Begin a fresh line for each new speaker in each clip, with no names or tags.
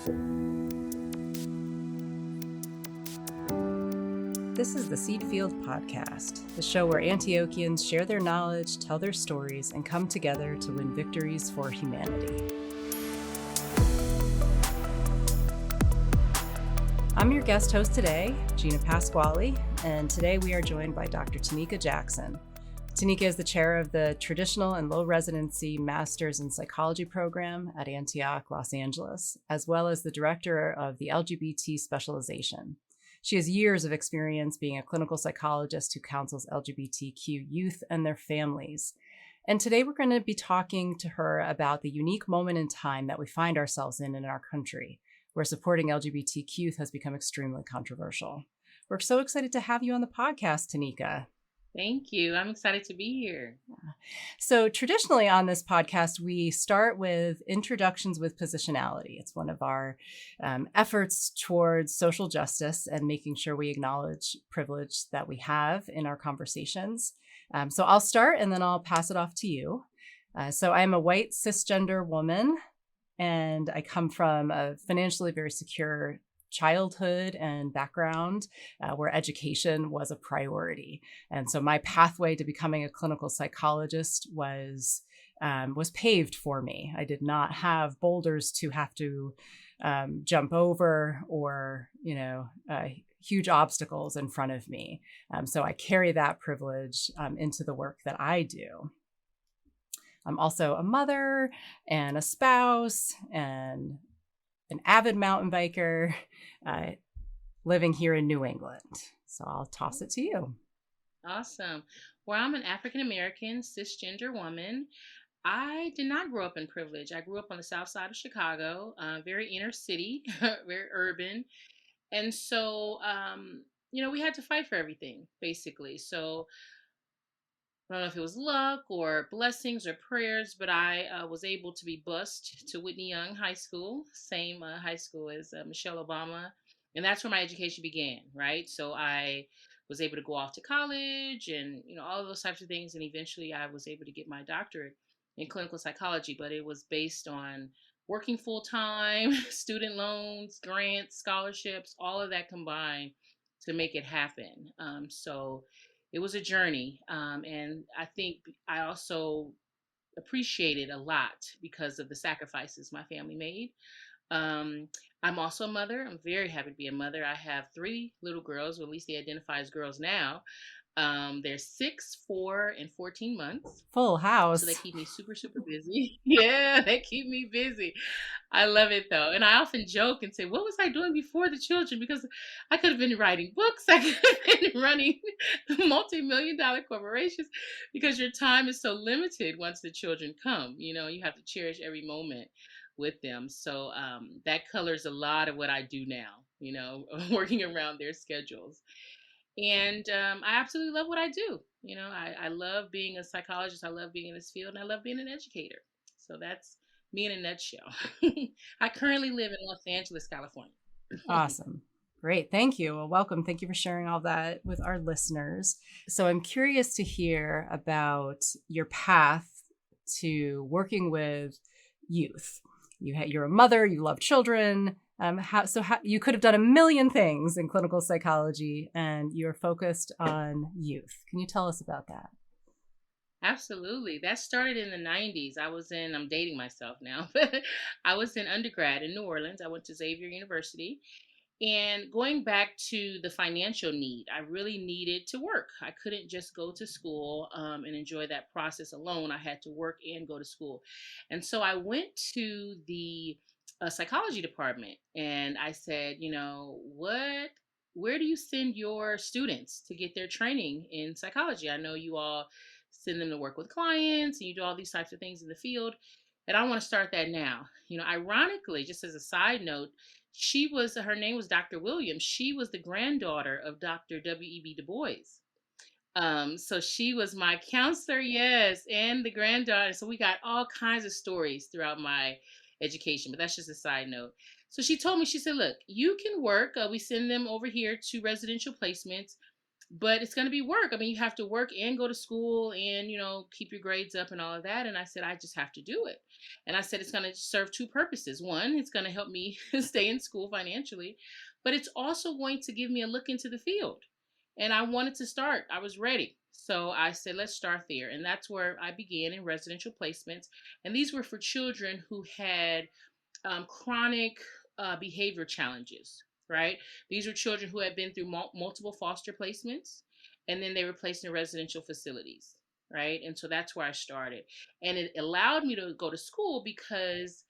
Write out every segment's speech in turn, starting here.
This is the Seed Field Podcast, the show where Antiochians share their knowledge, tell their stories, and come together to win victories for humanity. I'm your guest host today, Gina Pasquale, and today we are joined by Dr. Tenika Jackson. Tenika is the chair of the Traditional and Low Residency Masters in Psychology program at Antioch Los Angeles, as well as the director of the LGBT specialization. She has years of experience being a clinical psychologist who counsels LGBTQ youth and their families. And today we're going to be talking to her about the unique moment in time that we find ourselves in our country, where supporting LGBTQ youth has become extremely controversial. We're so excited to have you on the podcast, Tenika.
Thank you. I'm excited to be here.
So traditionally on this podcast, we start with introductions with positionality. It's one of our efforts towards social justice and making sure we acknowledge privilege that we have in our conversations. So I'll start and then I'll pass it off to you. So I'm a white cisgender woman, and I come from a financially very secure childhood and background where education was a priority. And so my pathway to becoming a clinical psychologist was paved for me. I did not have boulders to have to jump over or, huge obstacles in front of me. So I carry that privilege into the work that I do. I'm also a mother and a spouse and an avid mountain biker living here in New England. So I'll toss it to you.
Awesome. Well, I'm an African-American cisgender woman. I did not grow up in privilege. I grew up on the south side of Chicago, very inner city, very urban. And so, we had to fight for everything, basically. So I don't know if it was luck or blessings or prayers, but I was able to be bused to Whitney Young High School, same high school as Michelle Obama. And that's where my education began, right? So I was able to go off to college and, all of those types of things. And eventually I was able to get my doctorate in clinical psychology, but it was based on working full time, student loans, grants, scholarships, all of that combined to make it happen. So it was a journey. And I think I also appreciated a lot because of the sacrifices my family made. I'm also a mother. I'm very happy to be a mother. I have 3 little girls, or at least they identify as girls now. They're 6, 4, and 14 months.
Full house.
So they keep me super, super busy. Yeah, they keep me busy. I love it though. And I often joke and say, what was I doing before the children? Because I could have been writing books. I could have been running multi-million-dollar corporations, because your time is so limited once the children come. You have to cherish every moment with them. So that colors a lot of what I do now, working around their schedules. And I absolutely love what I do. I love being a psychologist. I love being in this field, and I love being an educator. So that's me in a nutshell. I currently live in Los Angeles, California.
Awesome. Great. Thank you. Well, welcome. Thank you for sharing all that with our listeners. So I'm curious to hear about your path to working with youth. You're a mother, you love children. How you could have done a million things in clinical psychology, and you're focused on youth. Can you tell us about that?
Absolutely. That started in the 90s. I'm dating myself now, but I was in undergrad in New Orleans. I went to Xavier University. And going back to the financial need, I really needed to work. I couldn't just go to school and enjoy that process alone. I had to work and go to school. And so I went to the psychology department and I said, where do you send your students to get their training in psychology? I know you all send them to work with clients and you do all these types of things in the field. And I want to start that now. Ironically, just as a side note, her name was Dr. Williams. She was the granddaughter of Dr. W.E.B. Du Bois. So she was my counselor, yes, and the granddaughter. So we got all kinds of stories throughout my education, but that's just a side note. So she told me, she said, look, you can work. We send them over here to residential placements. but it's going to be work. I mean, you have to work and go to school and, keep your grades up and all of that. And I said, I just have to do it. And I said, it's going to serve two purposes. One, it's going to help me stay in school financially, but it's also going to give me a look into the field. And I wanted to start, I was ready. So I said, let's start there. And that's where I began in residential placements. And these were for children who had chronic behavior challenges, right? These are children who had been through multiple foster placements, and then they were placed in residential facilities, right? And so that's where I started. And it allowed me to go to school because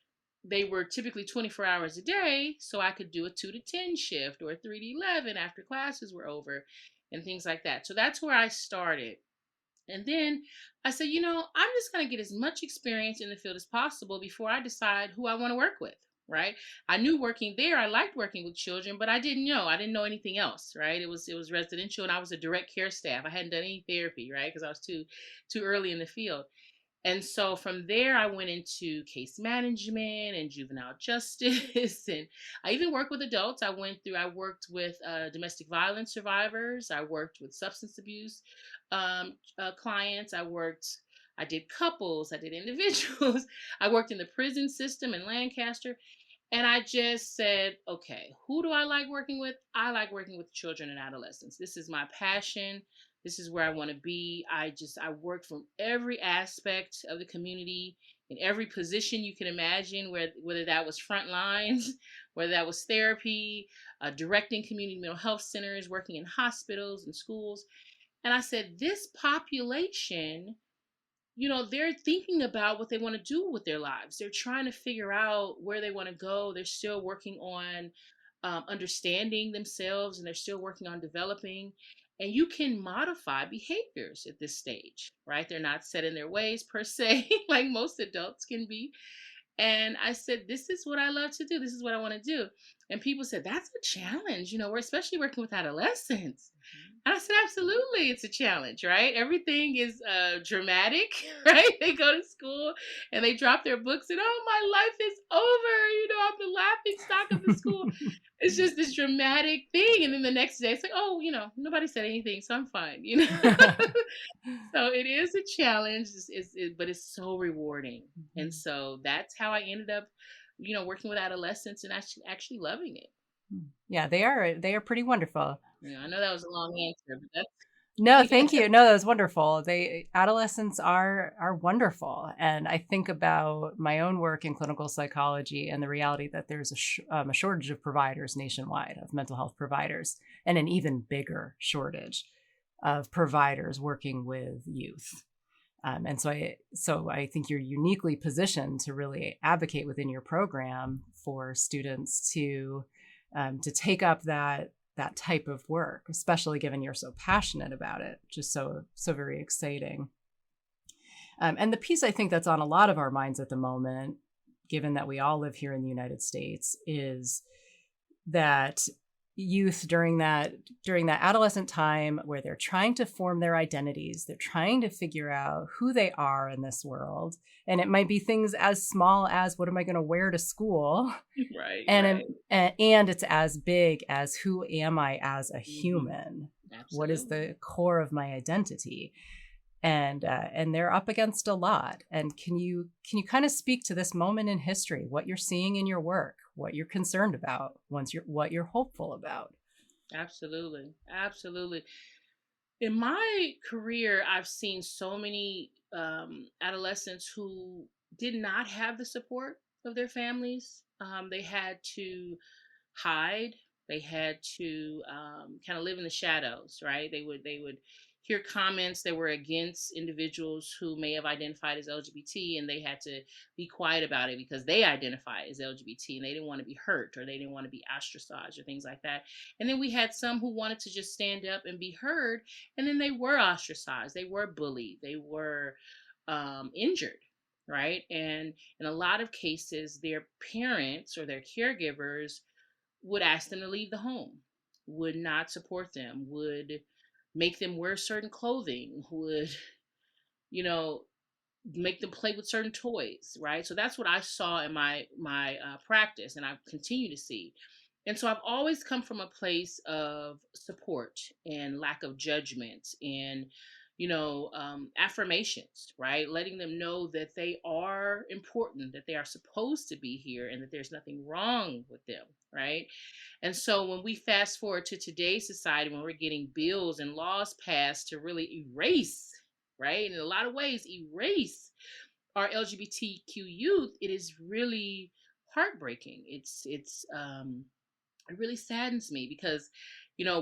they were typically 24 hours a day, so I could do a 2 to 10 shift or a 3 to 11 after classes were over and things like that. So that's where I started. And then I said, I'm just going to get as much experience in the field as possible before I decide who I want to work with, right? I knew working there, I liked working with children, but I didn't know anything else, right? It was residential, and I was a direct care staff. I hadn't done any therapy, right? Because I was too early in the field. And so from there, I went into case management and juvenile justice. And I even worked with adults. I worked with domestic violence survivors. I worked with substance abuse clients. I did couples, I did individuals. I worked in the prison system in Lancaster. And I just said, okay, who do I like working with? I like working with children and adolescents. This is my passion. This is where I want to be. I work from every aspect of the community in every position you can imagine, whether that was front lines, whether that was therapy, directing community mental health centers, working in hospitals and schools. And I said, this population, they're thinking about what they want to do with their lives. They're trying to figure out where they want to go. They're still working on understanding themselves, and they're still working on developing. And you can modify behaviors at this stage, right? They're not set in their ways per se, like most adults can be. And I said, this is what I love to do. This is what I want to do. And people said, that's a challenge. We're especially working with adolescents. And I said, absolutely, it's a challenge, right? Everything is dramatic, right? They go to school and they drop their books and, oh, my life is over. I'm the laughing stock of the school. It's just this dramatic thing. And then the next day, it's like, oh, nobody said anything, so I'm fine. So it is a challenge, but it's so rewarding. And so that's how I ended up, working with adolescents and actually loving it.
Yeah, they are pretty wonderful.
I know that was a long answer, but that's
No, thank you. No, that was wonderful. Adolescents are wonderful, and I think about my own work in clinical psychology and the reality that there's a shortage of providers nationwide, of mental health providers, and an even bigger shortage of providers working with youth. And so I think you're uniquely positioned to really advocate within your program for students to take up that type of work, especially given you're so passionate about it. Just so very exciting. And the piece I think that's on a lot of our minds at the moment, given that we all live here in the United States, is that youth during that adolescent time where they're trying to form their identities, they're trying to figure out who they are in this world. And it might be things as small as, what am I going to wear to school?
right.
And it's as big as, who am I as a human?
Absolutely.
What is the core of my identity? And they're up against a lot. And can you kind of speak to this moment in history, what you're seeing in your work, what you're concerned about, what you're hopeful about?
Absolutely. In my career, I've seen so many adolescents who did not have the support of their families. They had to hide. They had to kind of live in the shadows, right? They would hear comments that were against individuals who may have identified as LGBT, and they had to be quiet about it because they identify as LGBT and they didn't want to be hurt, or they didn't want to be ostracized, or things like that. And then we had some who wanted to just stand up and be heard, and then they were ostracized, they were bullied, they were injured, right? And in a lot of cases, their parents or their caregivers would ask them to leave the home, would not support them, would make them wear certain clothing, would, make them play with certain toys, right? So that's what I saw in my practice, and I continue to see. And so I've always come from a place of support and lack of judgment and, affirmations, right? Letting them know that they are important, that they are supposed to be here, and that there's nothing wrong with them, right? And so when we fast forward to today's society, when we're getting bills and laws passed to really erase, right? In a lot of ways, erase our LGBTQ youth, it is really heartbreaking. It really saddens me because,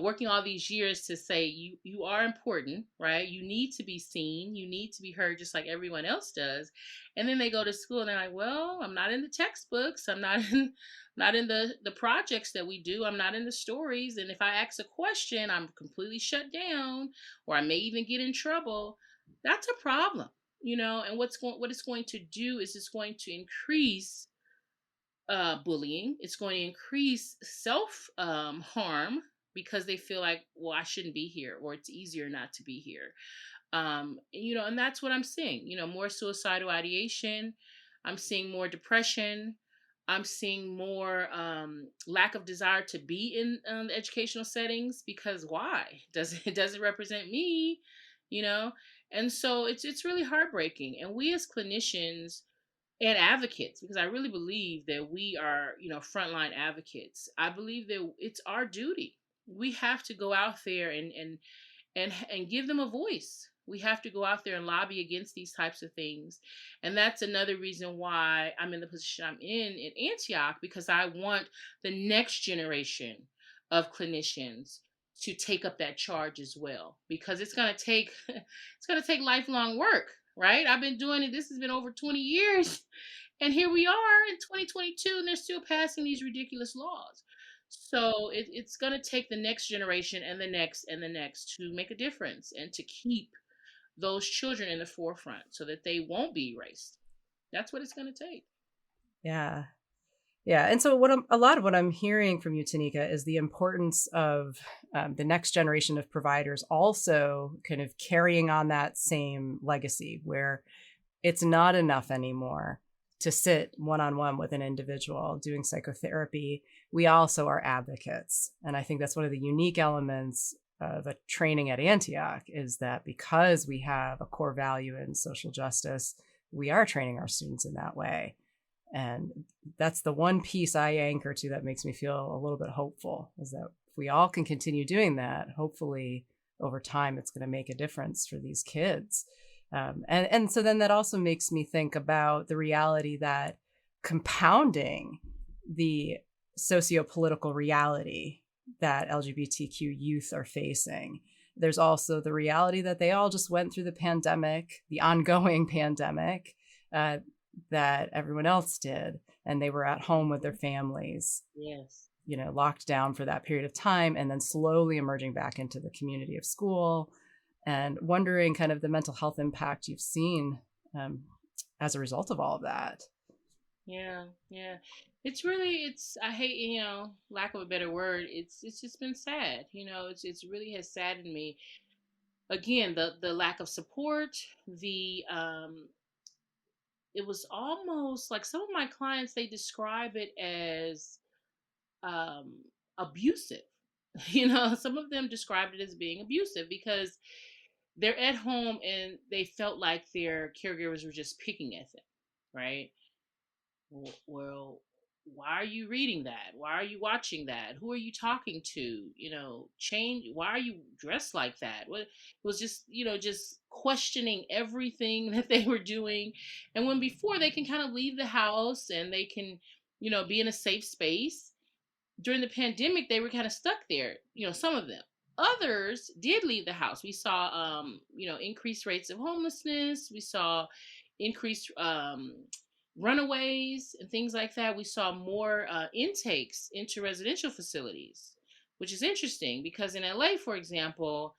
working all these years to say you are important, right? You need to be seen, you need to be heard just like everyone else does. And then they go to school and they're like, well, I'm not in the textbooks, I'm not in not in the projects that we do, I'm not in the stories, and if I ask a question, I'm completely shut down, or I may even get in trouble. That's a problem, and what it's going to do is it's going to increase bullying. It's going to increase self harm because they feel like, well, I shouldn't be here, or it's easier not to be here. And that's what I'm seeing. More suicidal ideation. I'm seeing more depression. I'm seeing more lack of desire to be in educational settings because why? It doesn't represent me, you know? And so it's really heartbreaking. And we as clinicians and advocates, because I really believe that we are, frontline advocates. I believe that it's our duty. We have to go out there and give them a voice. We have to go out there and lobby against these types of things. And that's another reason why I'm in the position I'm in Antioch, because I want the next generation of clinicians to take up that charge as well, because it's going to take it's going to take lifelong work, right? I've been doing it, this has been over 20 years, and here we are in 2022 and they're still passing these ridiculous laws. So it's going to take the next generation and the next and the next to make a difference and to keep those children in the forefront so that they won't be erased. That's what it's going to take.
Yeah. Yeah. And so a lot of what I'm hearing from you, Tenika, is the importance of the next generation of providers also kind of carrying on that same legacy where it's not enough anymore to sit one-on-one with an individual doing psychotherapy. We also are advocates. And I think that's one of the unique elements of a training at Antioch, is that because we have a core value in social justice, we are training our students in that way. And that's the one piece I anchor to that makes me feel a little bit hopeful, is that if we all can continue doing that, hopefully over time, it's going to make a difference for these kids. And so then that also makes me think about the reality that compounding the socio-political reality that LGBTQ youth are facing, there's also the reality that they all just went through the pandemic, the ongoing pandemic, that everyone else did, and they were at home with their families.
Yes.
Locked down for that period of time, and then slowly emerging back into the community of school, and wondering kind of the mental health impact you've seen as a result of all of that.
Yeah, yeah. I hate, lack of a better word. It's just been sad. It's really has saddened me. Again, the lack of support, it was almost like some of my clients, they describe it as um abusive. Some of them described it as being abusive because they're at home and they felt like their caregivers were just picking at them, right? Well, why are you reading that? Why are you watching that? Who are you talking to? Change. Why are you dressed like that? What it was just, just questioning everything that they were doing. And when before they can kind of leave the house and they can, be in a safe space, during the pandemic, they were kind of stuck there, some of them. Others did leave the house. We saw, increased rates of homelessness. We saw increased runaways and things like that. We saw more intakes into residential facilities, which is interesting because in LA, for example,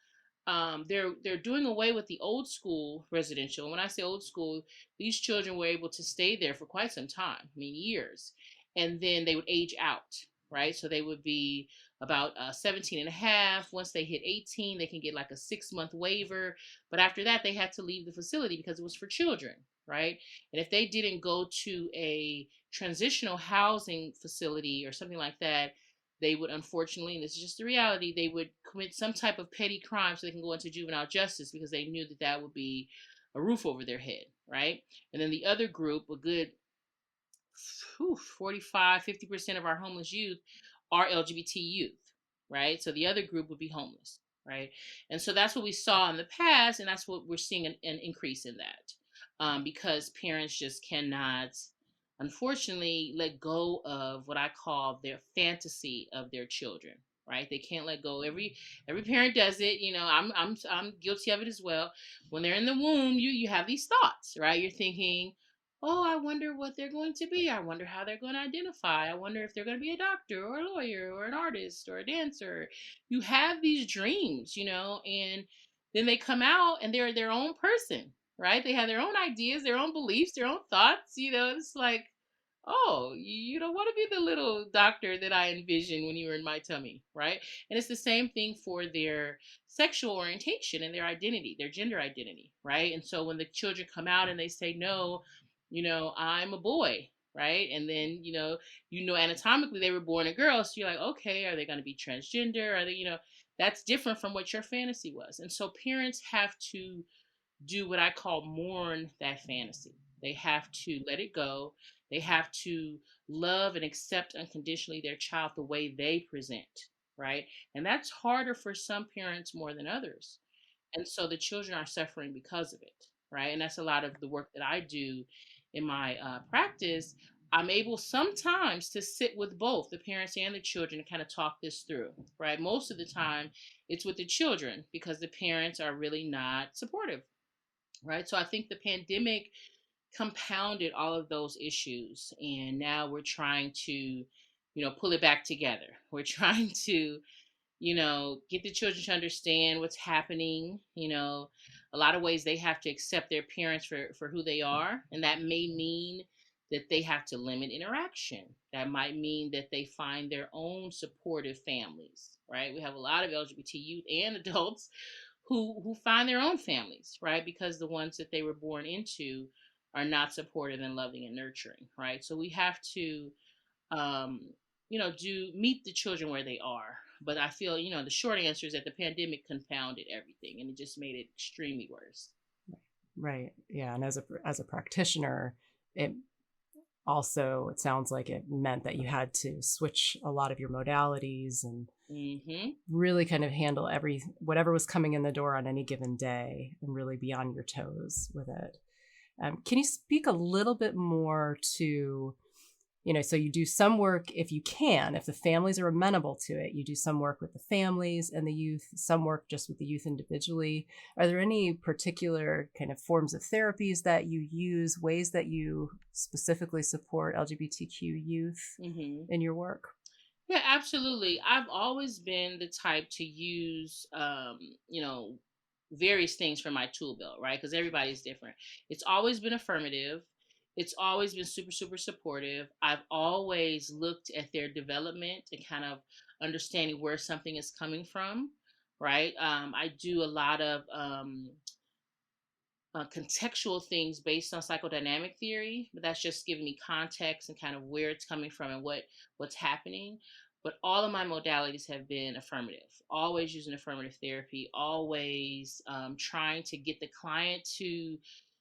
they're doing away with the old school residential. And when I say old school, these children were able to stay there for quite some time, I mean years, and then they would age out, right? So they would be about 17 and a half. Once they hit 18, they can get like a 6-month waiver. But after that, they had to leave the facility because it was for children, right? And if they didn't go to a transitional housing facility or something like that, they would, unfortunately, and this is just the reality, they would commit some type of petty crime so they can go into juvenile justice because they knew that that would be a roof over their head, right? And then the other group, a good 45-50% of our homeless youth are LGBT youth, right? So the other group would be homeless, right? And so that's what we saw in the past, and that's what we're seeing an increase in that, because parents just cannot, unfortunately, let go of what I call their fantasy of their children. Right, they can't let go. Every parent does it. You know, I'm guilty of it as well. When they're in the womb, you have these thoughts, right? You're thinking, oh, I wonder what they're going to be. I wonder how they're going to identify. I wonder if they're going to be a doctor or a lawyer or an artist or a dancer. You have these dreams, and then they come out and they're their own person, right? They have their own ideas, their own beliefs, their own thoughts. It's like, oh, you don't want to be the little doctor that I envisioned when you were in my tummy, right? And it's the same thing for their sexual orientation and their identity, their gender identity, right? And so when the children come out and they say, no, I'm a boy, right? And then, anatomically they were born a girl. So you're like, okay, are they going to be transgender? Are they, that's different from what your fantasy was. And so parents have to do what I call mourn that fantasy. They have to let it go. They have to love and accept unconditionally their child the way they present, right? And that's harder for some parents more than others. And so the children are suffering because of it, right? And that's a lot of the work that I do in my practice. I'm able sometimes to sit with both the parents and the children and kind of talk this through, right? Most of the time it's with the children because the parents are really not supportive, right? So I think the pandemic compounded all of those issues, and now we're trying to, pull it back together. We're trying to, get the children to understand what's happening. A lot of ways they have to accept their parents for who they are, and that may mean that they have to limit interaction. That might mean that they find their own supportive families, right? We have a lot of LGBT youth and adults who find their own families, right? Because the ones that they were born into are not supportive and loving and nurturing, right? So we have to, um, do meet the children where they are. But I feel, the short answer is that the pandemic confounded everything and it just made it extremely worse.
Right. Yeah. And as a practitioner, it sounds like it meant that you had to switch a lot of your modalities and really kind of handle whatever was coming in the door on any given day and really be on your toes with it. Can you speak a little bit more to, so you do some work if the families are amenable to it, you do some work with the families and the youth, some work just with the youth individually. Are there any particular kind of forms of therapies that you use, ways that you specifically support LGBTQ youth in your work?
Yeah, absolutely. I've always been the type to use, various things from my tool belt, right? Because everybody's different. It's always been affirmative. It's always been super, super supportive. I've always looked at their development and kind of understanding where something is coming from, right? I do a lot of contextual things based on psychodynamic theory, but that's just giving me context and kind of where it's coming from and what's happening. But all of my modalities have been affirmative, always using affirmative therapy, always trying to get the client to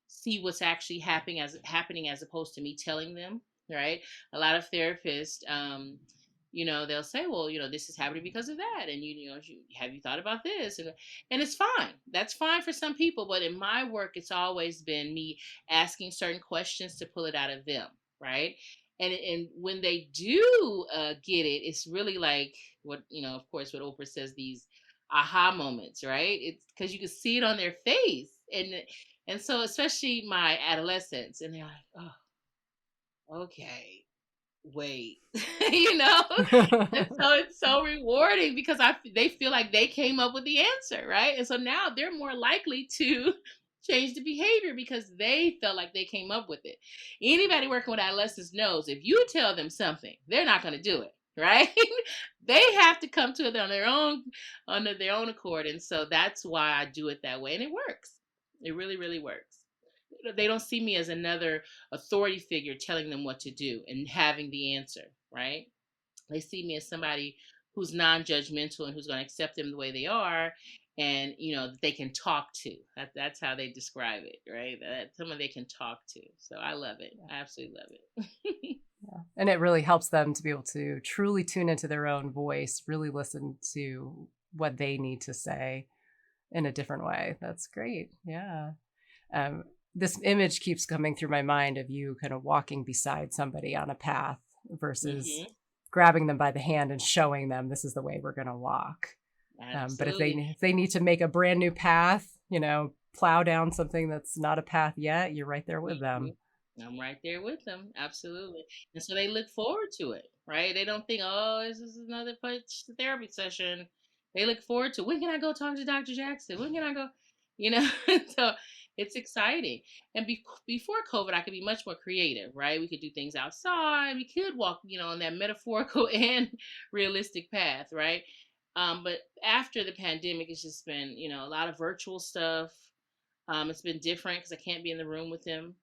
see what's actually happening as opposed to me telling them, right? A lot of therapists, they'll say, well, this is happening because of that. And, have you thought about this? And it's fine. That's fine for some people. But in my work, it's always been me asking certain questions to pull it out of them, right? And when they do get it, it's really like what, of course, what Oprah says, these aha moments, right? It's because you can see it on their face. And so especially my adolescents, and they're like, oh, okay, wait, and so it's so rewarding because they feel like they came up with the answer, right? And so now they're more likely to change the behavior because they felt like they came up with it. Anybody working with adolescents knows if you tell them something, they're not going to do it, right? They have to come to it on their own, under their own accord. And so that's why I do it that way. And it works. It really, really works. They don't see me as another authority figure telling them what to do and having the answer, right? They see me as somebody who's non-judgmental and who's going to accept them the way they are, and that they can talk to. That's how they describe it, right? That someone they can talk to. So I love it. I absolutely love it.
Yeah. And it really helps them to be able to truly tune into their own voice, really listen to what they need to say in a different way. That's great. Yeah. Um, this image keeps coming through my mind of you kind of walking beside somebody on a path versus
Hmm.
grabbing them by the hand and showing them this is the way we're going to walk. But if
Absolutely.
they need to make a brand new path, plow down something that's not a path yet, you're right there with them.
Mhm. I'm right there with them. Absolutely. And so they look forward to it, right? They don't think, oh, this is another push therapy session. They look forward to when can I go talk to Dr. Jackson? When can I go? You know, so it's exciting. And before COVID, I could be much more creative, right? We could do things outside. We could walk, on that metaphorical and realistic path, right? But after the pandemic, it's just been, a lot of virtual stuff. It's been different because I can't be in the room with them.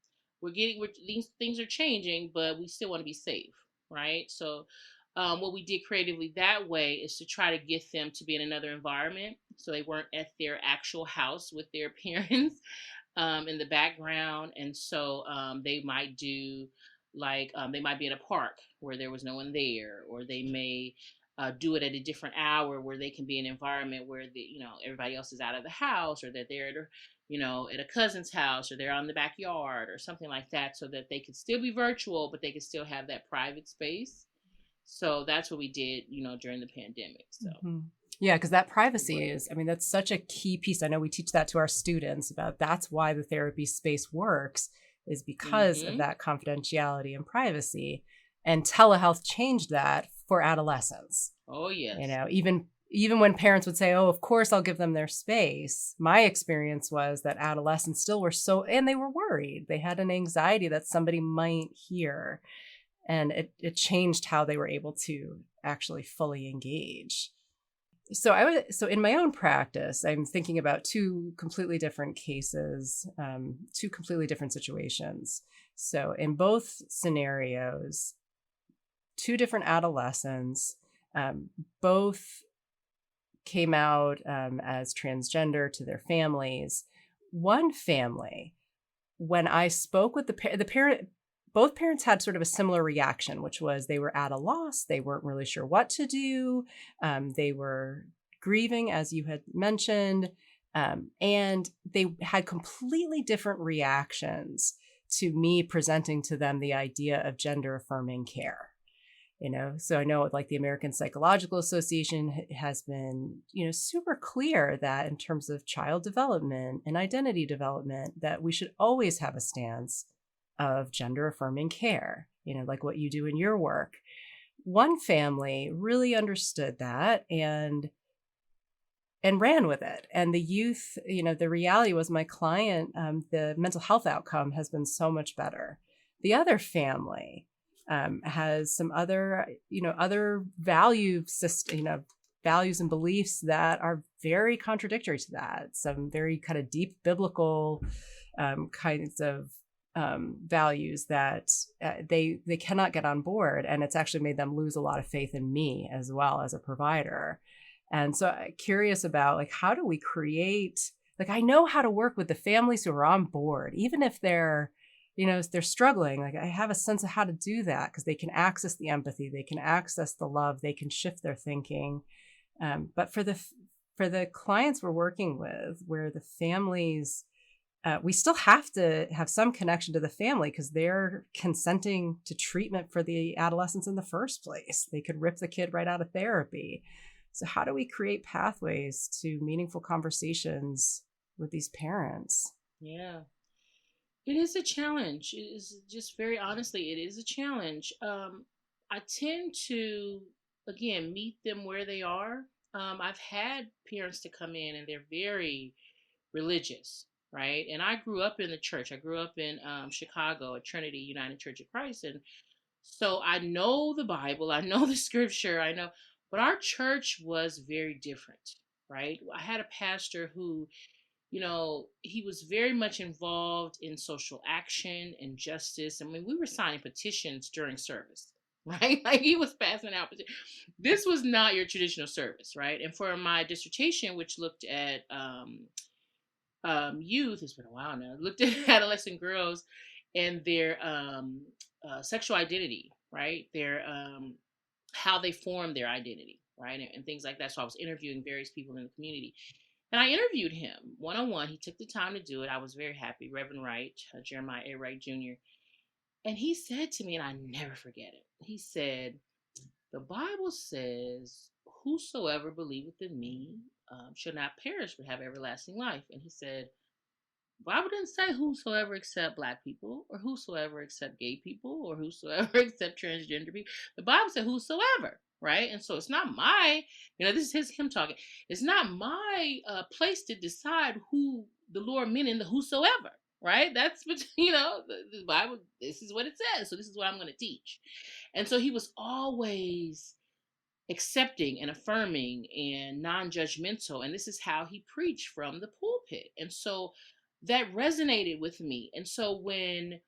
These things are changing, but we still want to be safe, right? So, what we did creatively that way is to try to get them to be in another environment, so they weren't at their actual house with their parents in the background, and so they might do like they might be at a park where there was no one there, or they may do it at a different hour where they can be in an environment where everybody else is out of the house, or that they're at at a cousin's house, or they're on the backyard or something like that, so that they could still be virtual but they could still have that private space. So that's what we did during the pandemic. So
Mhm. Yeah, because that
it
privacy
worked.
is, I mean, that's such a key piece. I know we teach that to our students about that's why the therapy space works, is because of
Hmm.
that confidentiality and privacy. And telehealth changed that for adolescents.
Oh yes.
Even when parents would say, "Oh, of course I'll give them their space." My experience was that adolescents still were and they were worried. They had an anxiety that somebody might hear, and it changed how they were able to actually fully engage. So in my own practice, I'm thinking about two completely different cases, two completely different situations. So in both scenarios, two different adolescents, both came out as transgender to their families. One family, when I spoke with the parent, both parents had sort of a similar reaction, which was they were at a loss. They weren't really sure what to do. They were grieving, as you had mentioned, and they had completely different reactions to me presenting to them the idea of gender affirming care. So I know like the American Psychological Association has been super clear that in terms of child development and identity development, that we should always have a stance of gender affirming care, like what you do in your work. One family really understood that and ran with it. And the youth, the reality was my client, the mental health outcome has been so much better. The other family has some other value system, values and beliefs that are very contradictory to that. Some very kind of deep biblical kinds of values that they cannot get on board, and it's actually made them lose a lot of faith in me as well as a provider. And so I'm curious about like how do we create, like I know how to work with the families who are on board, even if they're they're struggling. Like I have a sense of how to do that because they can access the empathy, they can access the love, they can shift their thinking. But for the clients we're working with, where the families, we still have to have some connection to the family because they're consenting to treatment for the adolescents in the first place. They could rip the kid right out of therapy. So how do we create pathways to meaningful conversations with these parents?
Yeah. It is a challenge. It is just very honestly, it is a challenge. I tend to, again, meet them where they are. I've had parents to come in and they're very religious, right? And I grew up in the church. I grew up in Chicago at Trinity United Church of Christ. And so I know the Bible, I know the scripture, I know, but our church was very different, right? I had a pastor who he was very much involved in social action and justice. I mean, we were signing petitions during service. right? Like he was passing out. This was not your traditional service, right? And for my dissertation, which looked at youth, it's been a while now, looked at adolescent girls and their sexual identity, right? Their how they form their identity, right? And things like that. So I was interviewing various people in the community. And I interviewed him one on one. He took the time to do it. I was very happy. Reverend Wright, Jeremiah A. Wright Jr. And he said to me, and I never forget it, he said, the Bible says, whosoever believeth in me shall not perish but have everlasting life. And he said, Bible didn't say whosoever except black people or whosoever except gay people or whosoever except transgender people. The Bible said whosoever, right? And so it's not my, this is him talking. It's not my place to decide who the Lord meant in the whosoever, right? That's what, the Bible, this is what it says. So this is what I'm going to teach. And so he was always accepting and affirming and non-judgmental, and this is how he preached from the pulpit. And so that resonated with me. And so when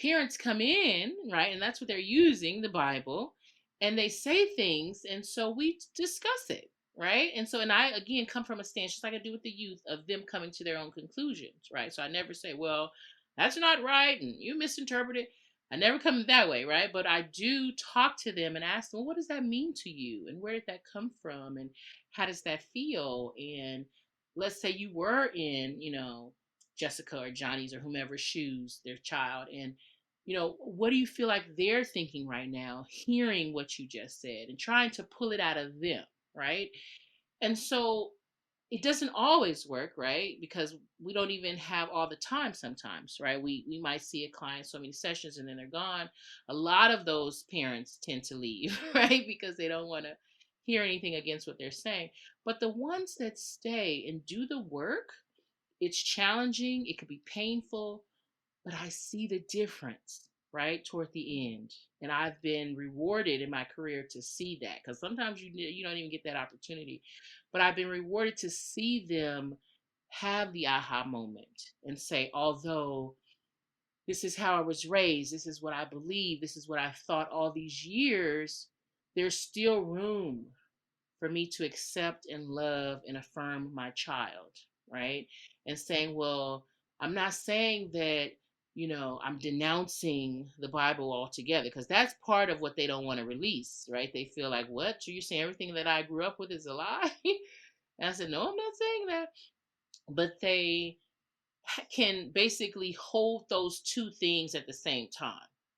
parents come in, right, and that's what they're using, the Bible, and they say things, and so we discuss it, right? And so, and I again come from a stance, just like I do with the youth, of them coming to their own conclusions, right? So I never say, well, that's not right and you misinterpreted. I never come that way, right? But I do talk to them and ask them, well, what does that mean to you? And where did that come from? And how does that feel? And let's say you were in, Jessica or Johnny's or whomever's shoes, their child. And, what do you feel like they're thinking right now, hearing what you just said and trying to pull it out of them, right? And so it doesn't always work, right? Because we don't even have all the time sometimes, right? We might see a client so many sessions and then they're gone. A lot of those parents tend to leave, right? Because they don't want to hear anything against what they're saying. But the ones that stay and do the work, it's challenging, it could be painful, but I see the difference right toward the end. And I've been rewarded in my career to see that, because sometimes you don't even get that opportunity. But I've been rewarded to see them have the aha moment and say, although this is how I was raised, this is what I believe, this is what I've thought all these years, there's still room for me to accept and love and affirm my child, right? And saying, well, I'm not saying that, I'm denouncing the Bible altogether, because that's part of what they don't want to release, right? They feel like, what? So you're saying everything that I grew up with is a lie? And I said, no, I'm not saying that. But they can basically hold those two things at the same time,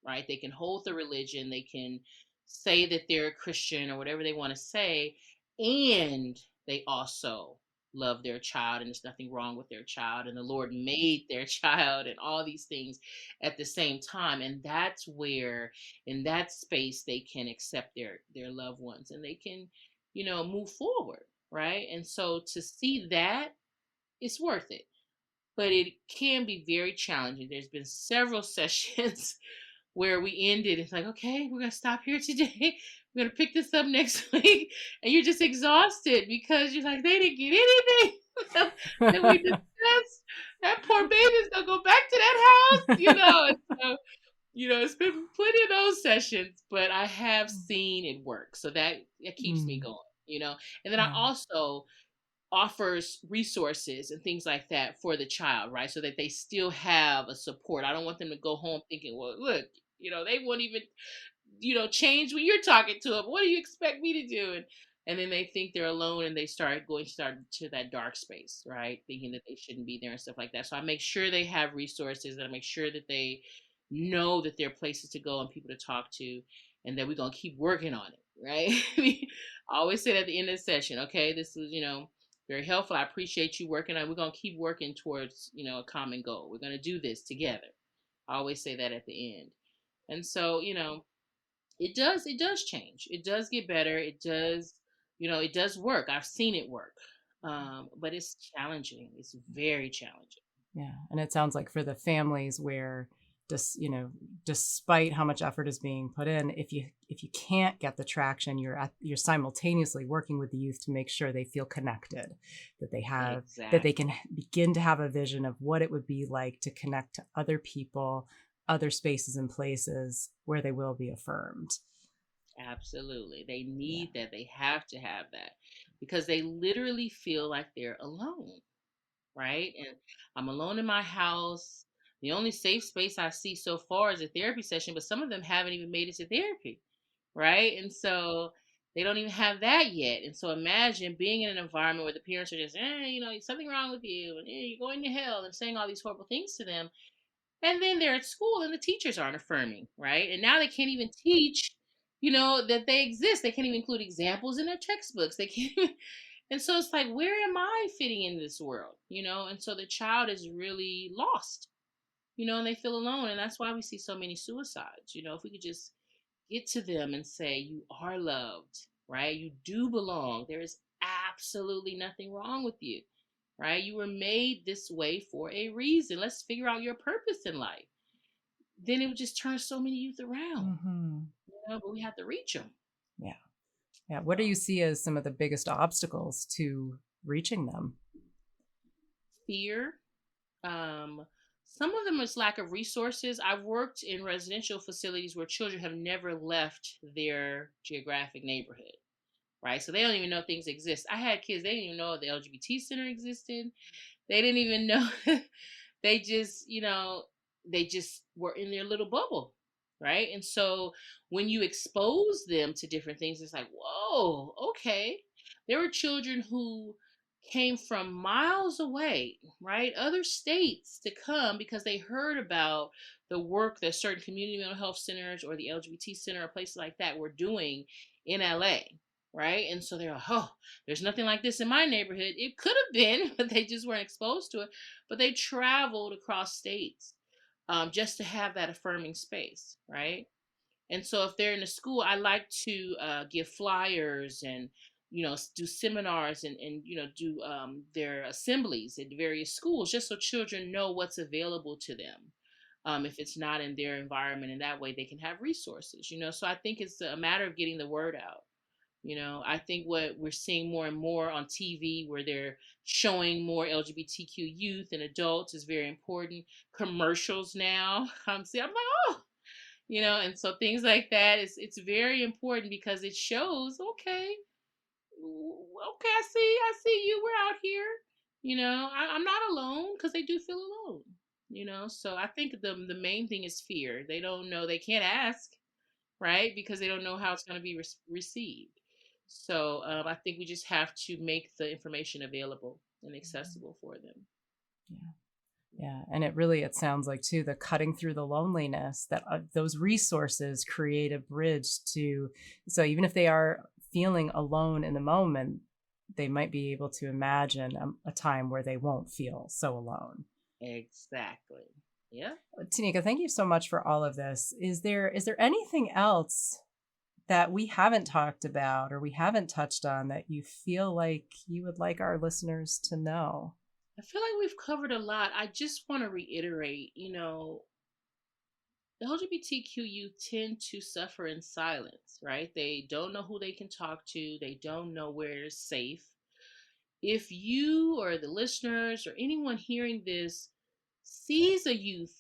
right? They can hold the religion, they can say that they're a Christian or whatever they want to say, and they also love their child and there's nothing wrong with their child and the Lord made their child and all these things at the same time. And that's where, in that space, they can accept their loved ones and they can, move forward, right? And so to see that, it's worth it, but it can be very challenging. There's been several sessions where we ended. It's like, okay, we're going to stop here today. We're going to pick this up next week. And you're just exhausted because you're like, they didn't get anything that we discussed. That poor baby's going to go back to that house, And so, it's been plenty of those sessions, but I have seen it work. So that keeps me going. And then I also offers resources and things like that for the child, right? So that they still have a support. I don't want them to go home thinking, well, look, they won't even, change when you're talking to them. What do you expect me to do? And then they think they're alone and they start to that dark space, right? Thinking that they shouldn't be there and stuff like that. So I make sure they have resources and I make sure that they know that there are places to go and people to talk to, and that we're going to keep working on it, right? I always say at the end of the session, okay, this is, very helpful. I appreciate you working on it. We're going to keep working towards, a common goal. We're going to do this together. I always say that at the end. And so, it does change. It does get better. It does, it does work. I've seen it work. But it's challenging. It's very challenging.
Yeah. And it sounds like for the families where despite how much effort is being put in, if you can't get the traction, you're simultaneously working with the youth to make sure they feel connected, that they have
Exactly.
that they can begin to have a vision of what it would be like to connect to other people, other spaces and places where they will be affirmed.
Absolutely. They
Yeah.
need that. They have to have that because they literally feel like they're alone, right? And I'm alone in my house. The only safe space I see so far is a therapy session, but some of them haven't even made it to therapy, right? And so they don't even have that yet. And so imagine being in an environment where the parents are just, something wrong with you, and you're going to hell, and saying all these horrible things to them. And then they're at school and the teachers aren't affirming, right? And now they can't even teach, that they exist. They can't even include examples in their textbooks. They can't even, and so it's like, where am I fitting in this world? And so the child is really lost, and they feel alone. And that's why we see so many suicides. If we could just get to them and say, you are loved, right? You do belong. There is absolutely nothing wrong with you, right? You were made this way for a reason. Let's figure out your purpose in life. Then it would just turn so many youth around,
Mm-hmm.
but we have to reach them.
Yeah. Yeah. What do you see as some of the biggest obstacles to reaching them?
Fear. Um, some of them is lack of resources. I've worked in residential facilities where children have never left their geographic neighborhood, right? So they don't even know things exist. I had kids, they didn't even know the LGBT center existed. They didn't even know. they just, you know, they just were in their little bubble, right? And so when you expose them to different things, it's like, whoa, okay. There were children who came from miles away, right? Other states to come because they heard about the work that certain community mental health centers or the LGBT center or places like that were doing in LA, right? And so they're like, oh, there's nothing like this in my neighborhood. It could have been, but they just weren't exposed to it. But they traveled across states just to have that affirming space, right? And so if they're in a school, I like to give flyers and do seminars and do their assemblies at various schools just so children know what's available to them if it's not in their environment, and that way they can have resources. So I think it's a matter of getting the word out. I think what we're seeing more and more on TV, where they're showing more LGBTQ youth and adults, is very important. Commercials now, I'm like, oh, and so things like that is it's very important because it shows, okay, okay, I see you, we're out here. I'm not alone, because they do feel alone. So I think the main thing is fear. They don't know, they can't ask, right? Because they don't know how it's going to be received. So I think we just have to make the information available and accessible for them.
Yeah. Yeah. And it sounds like too, the cutting through the loneliness, that those resources create a bridge so even if they are feeling alone in the moment, they might be able to imagine a time where they won't feel so alone.
Exactly. Yeah.
Tenika, thank you so much for all of this. Is there anything else that we haven't talked about or we haven't touched on that you feel like you would like our listeners to know?
I feel like we've covered a lot. I just want to reiterate, the LGBTQ youth tend to suffer in silence, right? They don't know who they can talk to, they don't know where it's safe. If you or the listeners or anyone hearing this sees a youth,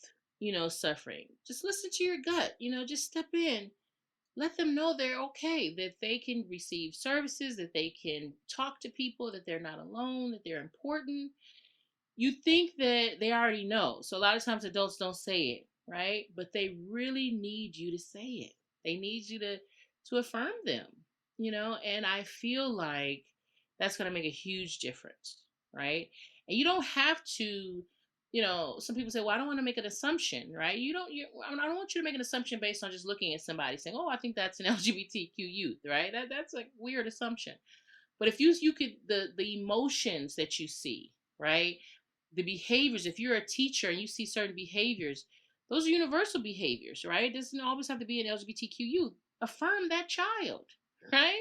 suffering, just listen to your gut, just step in. Let them know they're okay, that they can receive services, that they can talk to people, that they're not alone, that they're important. You think that they already know. So a lot of times adults don't say it, right? But they really need you to say it. They need you to affirm them, and I feel like that's going to make a huge difference, right? And you don't have to, some people say, well, I don't want to make an assumption, right? I don't want you to make an assumption based on just looking at somebody saying, oh, I think that's an LGBTQ youth, right? That's a weird assumption. But if you could, the emotions that you see, right? The behaviors, if you're a teacher and you see certain behaviors, those are universal behaviors, right? It doesn't always have to be an LGBTQ youth. Affirm that child, right?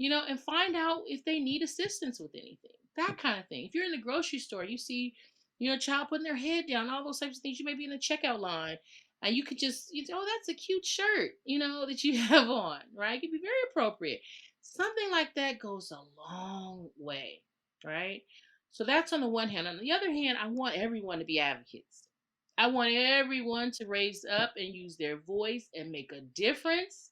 And find out if they need assistance with anything, that kind of thing. If you're in the grocery store, you see, a child putting their head down, all those types of things. You may be in the checkout line, and you could just, oh, that's a cute shirt, that you have on, right? It could be very appropriate. Something like that goes a long way, right? So that's on the one hand. On the other hand, I want everyone to be advocates. I want everyone to raise up and use their voice and make a difference.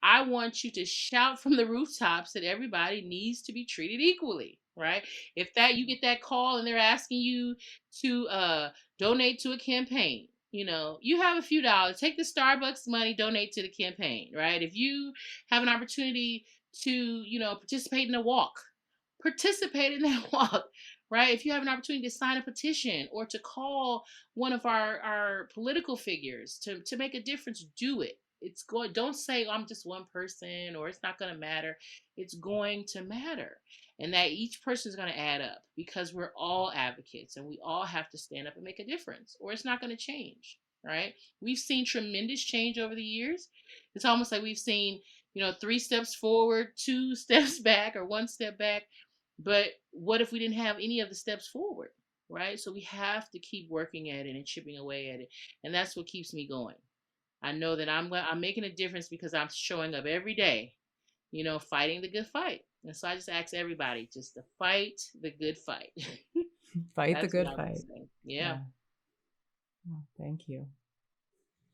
I want you to shout from the rooftops that everybody needs to be treated equally, right? If that you get that call and they're asking you to donate to a campaign, you have a few dollars, take the Starbucks money, donate to the campaign, right? If you have an opportunity to, participate in a walk, participate in that walk, right? If you have an opportunity to sign a petition or to call one of our political figures to make a difference, do it. It's going, don't say, "Oh, I'm just one person," or "It's not going to matter." It's going to matter. And that each person is going to add up, because we're all advocates and we all have to stand up and make a difference, or it's not going to change, right? We've seen tremendous change over the years. It's almost like we've seen, 3 steps forward, 2 steps back, or 1 step back. But what if we didn't have any of the steps forward, right? So we have to keep working at it and chipping away at it. And that's what keeps me going. I know that I'm making a difference because I'm showing up every day, fighting the good fight. And so I just ask everybody just to fight the good fight.
Fight the
That's
good
what I would
fight.
say. Yeah.
Oh, thank you.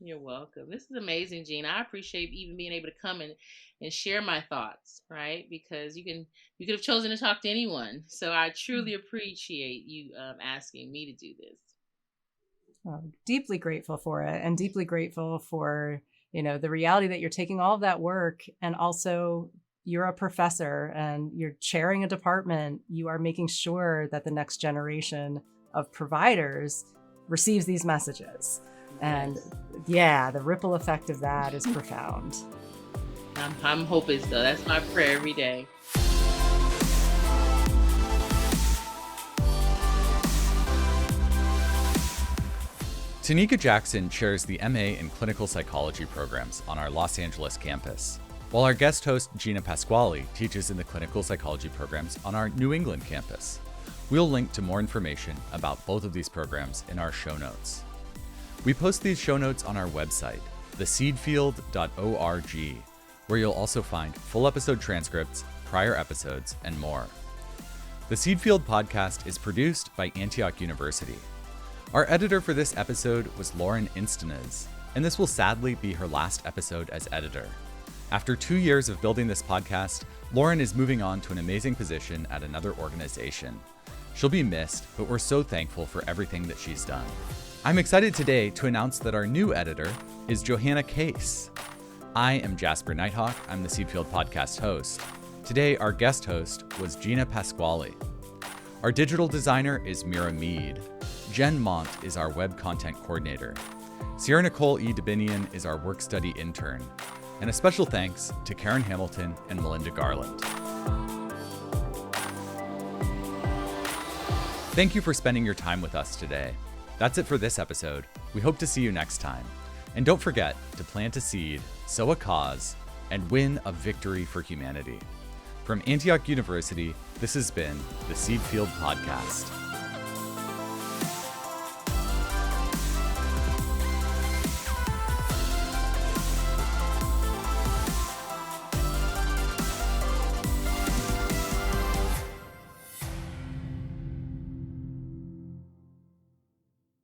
You're welcome. This is amazing, Gina. I appreciate even being able to come and share my thoughts, right? Because you could have chosen to talk to anyone. So I truly appreciate you asking me to do this.
Well, deeply grateful for it, and deeply grateful for, the reality that you're taking all of that work, and also you're a professor and you're chairing a department. You are making sure that the next generation of providers receives these messages. And yeah, the ripple effect of that is profound.
I'm hoping so. That's my prayer every day.
Tenika Jackson chairs the MA in Clinical Psychology programs on our Los Angeles campus, while our guest host Gina Pasquale teaches in the Clinical Psychology programs on our New England campus. We'll link to more information about both of these programs in our show notes. We post these show notes on our website, theseedfield.org, where you'll also find full episode transcripts, prior episodes, and more. The Seedfield podcast is produced by Antioch University. Our editor for this episode was Lauren Instinez, and this will sadly be her last episode as editor. After 2 years of building this podcast, Lauren is moving on to an amazing position at another organization. She'll be missed, but we're so thankful for everything that she's done. I'm excited today to announce that our new editor is Johanna Case. I am Jasper Nighthawk. I'm the Seedfield podcast host. Today, our guest host was Gina Pasquale. Our digital designer is Mira Mead. Jen Mont is our web content coordinator. Sierra Nicole E. Dubinian is our work study intern. And a special thanks to Karen Hamilton and Melinda Garland. Thank you for spending your time with us today. That's it for this episode. We hope to see you next time. And don't forget to plant a seed, sow a cause, and win a victory for humanity. From Antioch University, this has been the Seedfield Podcast.